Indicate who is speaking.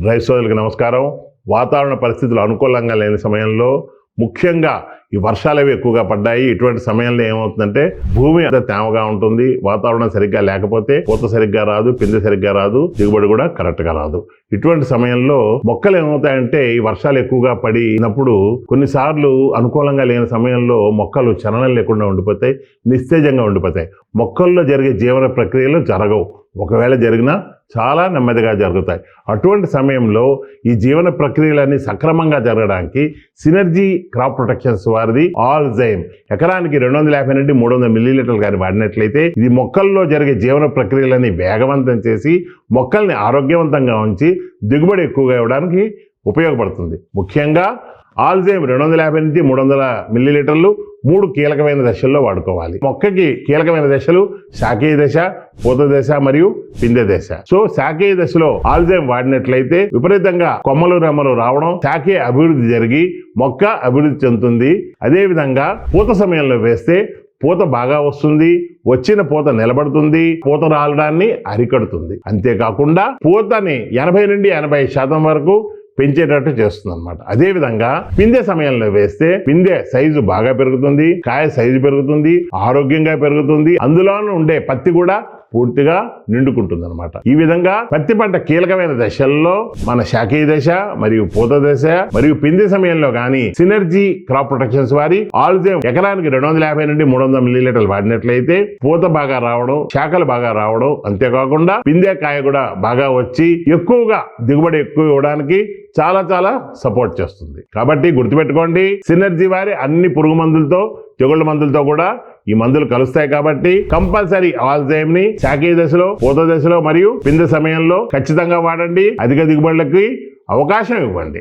Speaker 1: రైతు సోదరులకు నమస్కారం. వాతావరణ పరిస్థితులు అనుకూలంగా లేని సమయంలో, ముఖ్యంగా ఈ వర్షాలు ఎక్కువగా పడ్డాయి. ఇటువంటి సమయంలో ఏమవుతుందంటే భూమి అంత తేమగా ఉంటుంది. వాతావరణం సరిగ్గా లేకపోతే పూత సరిగ్గా రాదు, పిందె సరిగ్గా రాదు, దిగుబడి కూడా కరెక్ట్గా రాదు. ఇటువంటి సమయంలో మొక్కలు ఏమవుతాయంటే ఈ వర్షాలు ఎక్కువగా పడినప్పుడు కొన్నిసార్లు అనుకూలంగా లేని సమయంలో మొక్కలు చలనం లేకుండా ఉండిపోతాయి, నిస్తేజంగా ఉండిపోతాయి. మొక్కల్లో జరిగే జీవన ప్రక్రియలు జరగవు. ఒకవేళ జరిగినా చాలా నెమ్మదిగా జరుగుతాయి. అటువంటి సమయంలో ఈ జీవన ప్రక్రియలన్నీ సక్రమంగా జరగడానికి సినర్జీ క్రాప్ ప్రొటెక్షన్స్ వారిది ఆల్జైమ్ ఎకరానికి 250 నుండి 300 మిల్లీలీటర్లు కానీ వాడినట్లయితే ఇది మొక్కల్లో జరిగే జీవన ప్రక్రియలని వేగవంతం చేసి మొక్కల్ని ఆరోగ్యవంతంగా ఉంచి దిగుబడి ఎక్కువగా ఇవ్వడానికి ఉపయోగపడుతుంది. ముఖ్యంగా ఆల్జైమ్ 250 నుంచి 300 మిల్లీలీటర్లు 3 కీలకమైన దశల్లో వాడుకోవాలి. మొక్కకి కీలకమైన దశలు శాఖీయ దశ, పూత దశ మరియు పిందె దశ. సో శాఖీయ దశలో ఆల్జైమ్ వాడినట్లయితే విపరీతంగా కొమ్మలు రెమ్మలు రావడం, శాఖీయ అభివృద్ధి జరిగి మొక్క అభివృద్ధి చెందుతుంది. అదేవిధంగా పూత సమయంలో వేస్తే పూత బాగా వస్తుంది, వచ్చిన పూత నిలబడుతుంది, పూత రాలడాన్ని అరికడుతుంది. అంతేకాకుండా పూతని 80 నుండి 80% వరకు పెంచేటట్టు చేస్తుంది అనమాట. అదేవిధంగా పిందె సమయంలో వేస్తే పిందె సైజు బాగా పెరుగుతుంది, కాయ సైజు పెరుగుతుంది, ఆరోగ్యంగా పెరుగుతుంది, అందులో ఉండే పత్తి కూడా పూర్తిగా నిండుకుంటుంది అనమాట. ఈ విధంగా పత్తి పంట కీలకమైన దశల్లో మన శాఖీయ దశ మరియు పూత దశ మరియు పిందె సమయంలో గానీ సినర్జీ క్రాప్ ప్రొటెక్షన్స్ వారి ఆల్జైమ్ ఎకరానికి 250 నుండి 300 మిల్లీలీటర్లు వాడినట్లయితే పూత బాగా రావడం, శాఖలు బాగా రావడం, అంతేకాకుండా పిందె కాయ కూడా బాగా వచ్చి ఎక్కువగా దిగుబడి ఎక్కువ ఇవ్వడానికి చాలా సపోర్ట్ చేస్తుంది. కాబట్టి గుర్తుపెట్టుకోండి, సినర్జీ వారి అన్ని పురుగు మందులతో, తెగుళ్ళ మందులతో కూడా ఈ మందులు కలుస్తాయి. కాబట్టి కంపల్సరీ ఆల్జైమ్ ని శాఖీయ దశలో, పూత దశలో మరియు పిందె సమయంలో ఖచ్చితంగా వాడండి. అధిక దిగుబడులకి అవకాశం ఇవ్వండి.